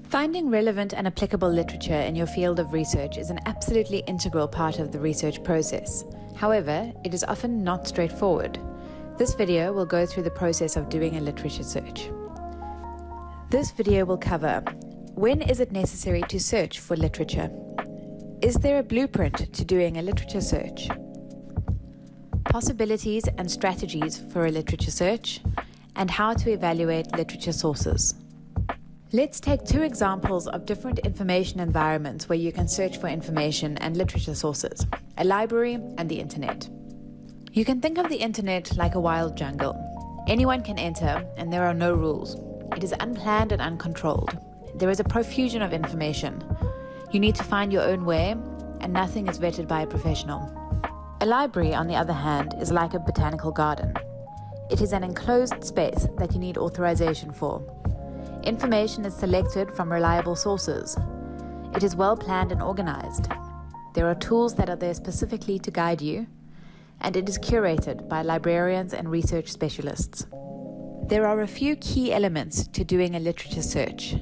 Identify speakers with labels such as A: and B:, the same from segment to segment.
A: Finding relevant and applicable literature in your field of research is an absolutely integral part of the research process. However, it is often not straightforward. This video will go through the process of doing a literature search. This video will cover: when is it necessary to search for literature? Is there a blueprint to doing a literature search? Possibilities and strategies for a literature search, and how to evaluate literature sources. Let's take two examples of different information environments where you can search for information and literature sources: a library and the internet. You can think of the internet like a wild jungle. Anyone can enter, and there are no rules. It is unplanned and uncontrolled. There is a profusion of information. You need to find your own way, and nothing is vetted by a professional. A library, on the other hand, is like a botanical garden. It is an enclosed space that you need authorization for. Information is selected from reliable sources. It is well planned and organized. There are tools that are there specifically to guide you, and it is curated by librarians and research specialists. There are a few key elements to doing a literature search.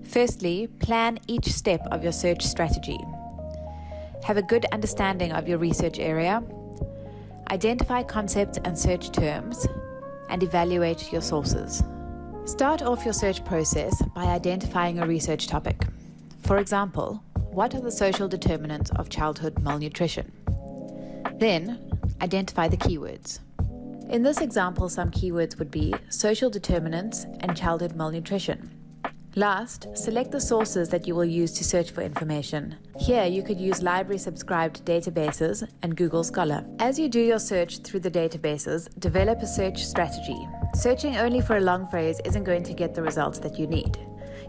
A: Firstly, plan each step of your search strategy. Have a good understanding of your research area. Identify concepts and search terms, and evaluate your sources. Start off your search process by identifying a research topic. For example, what are the social determinants of childhood malnutrition? Then, identify the keywords. In this example, some keywords would be social determinants and childhood malnutrition. Last, select the sources that you will use to search for information. Here, you could use library-subscribed databases and Google Scholar. As you do your search through the databases, develop a search strategy. Searching only for a long phrase isn't going to get the results that you need.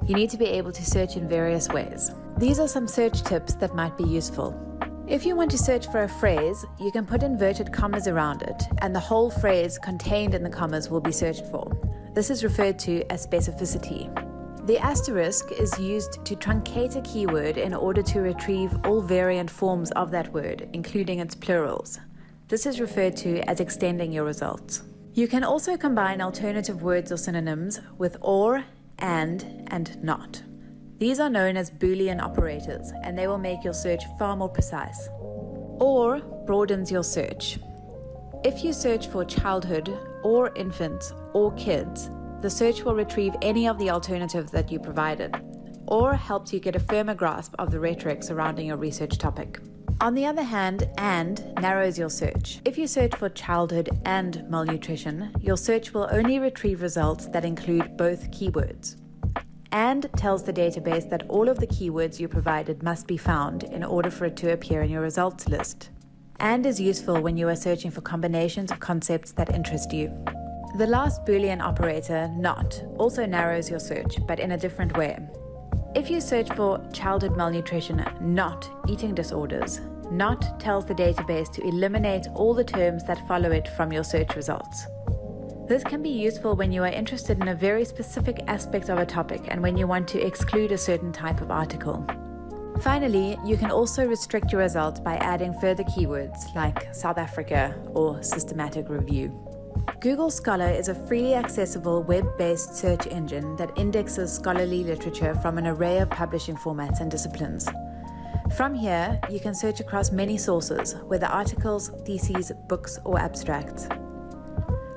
A: You need to be able to search in various ways. These are some search tips that might be useful. If you want to search for a phrase, you can put inverted commas around it, and the whole phrase contained in the commas will be searched for. This is referred to as specificity. The asterisk is used to truncate a keyword in order to retrieve all variant forms of that word, including its plurals. This is referred to as extending your results. You can also combine alternative words or synonyms with or, and not. These are known as Boolean operators, and they will make your search far more precise. Or broadens your search. If you search for childhood, or infants, or kids, the search will retrieve any of the alternatives that you provided, or helps you get a firmer grasp of the rhetoric surrounding your research topic. On the other hand, and narrows your search. If you search for childhood and malnutrition, your search will only retrieve results that include both keywords. And tells the database that all of the keywords you provided must be found in order for it to appear in your results list. And is useful when you are searching for combinations of concepts that interest you. The last Boolean operator, not, also narrows your search, but in a different way. If you search for childhood malnutrition, not eating disorders, not tells the database to eliminate all the terms that follow it from your search results. This can be useful when you are interested in a very specific aspect of a topic and when you want to exclude a certain type of article. Finally, you can also restrict your results by adding further keywords like South Africa or systematic review. Google Scholar is a freely accessible web-based search engine that indexes scholarly literature from an array of publishing formats and disciplines. From here, you can search across many sources, whether articles, theses, books, or abstracts.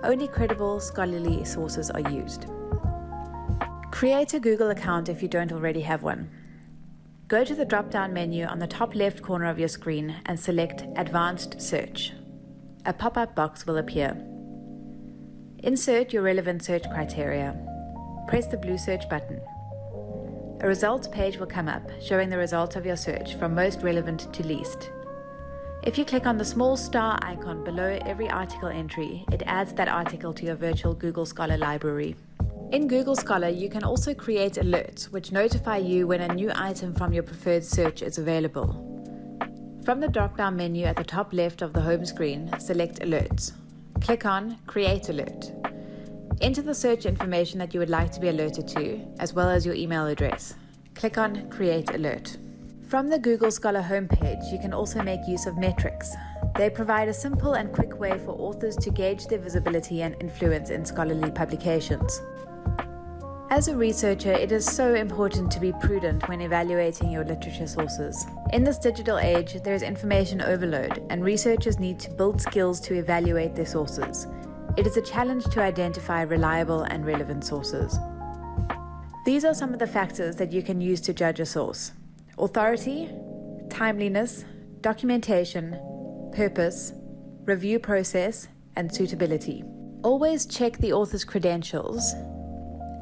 A: Only credible scholarly sources are used. Create a Google account if you don't already have one. Go to the drop-down menu on the top left corner of your screen and select Advanced Search. A pop-up box will appear. Insert your relevant search criteria. Press the blue search button. A results page will come up, showing the results of your search from most relevant to least. If you click on the small star icon below every article entry, it adds that article to your virtual Google Scholar library. In Google Scholar, you can also create alerts, which notify you when a new item from your preferred search is available. From the drop-down menu at the top left of the home screen, select Alerts. Click on Create Alert. Enter the search information that you would like to be alerted to, as well as your email address. Click on Create Alert. From the Google Scholar homepage, you can also make use of metrics. They provide a simple and quick way for authors to gauge their visibility and influence in scholarly publications. As a researcher, it is so important to be prudent when evaluating your literature sources. In this digital age, there is information overload, and researchers need to build skills to evaluate their sources. It is a challenge to identify reliable and relevant sources. These are some of the factors that you can use to judge a source: authority, timeliness, documentation, purpose, review process, and suitability. Always check the author's credentials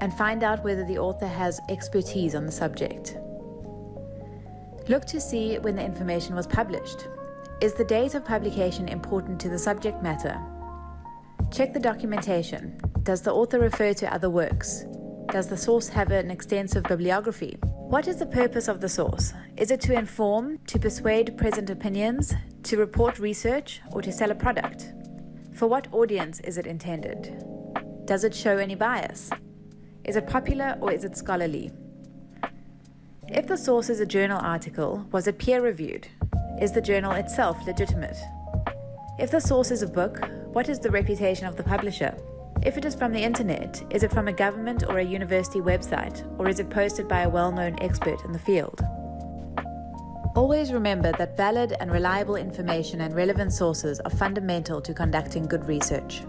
A: and find out whether the author has expertise on the subject. Look to see when the information was published. Is the date of publication important to the subject matter? Check the documentation. Does the author refer to other works? Does the source have an extensive bibliography? What is the purpose of the source? Is it to inform, to persuade present opinions, to report research, or to sell a product? For what audience is it intended? Does it show any bias? Is it popular or is it scholarly? If the source is a journal article, was it peer-reviewed? Is the journal itself legitimate? If the source is a book, what is the reputation of the publisher? If it is from the internet, is it from a government or a university website, or is it posted by a well-known expert in the field? Always remember that valid and reliable information and relevant sources are fundamental to conducting good research.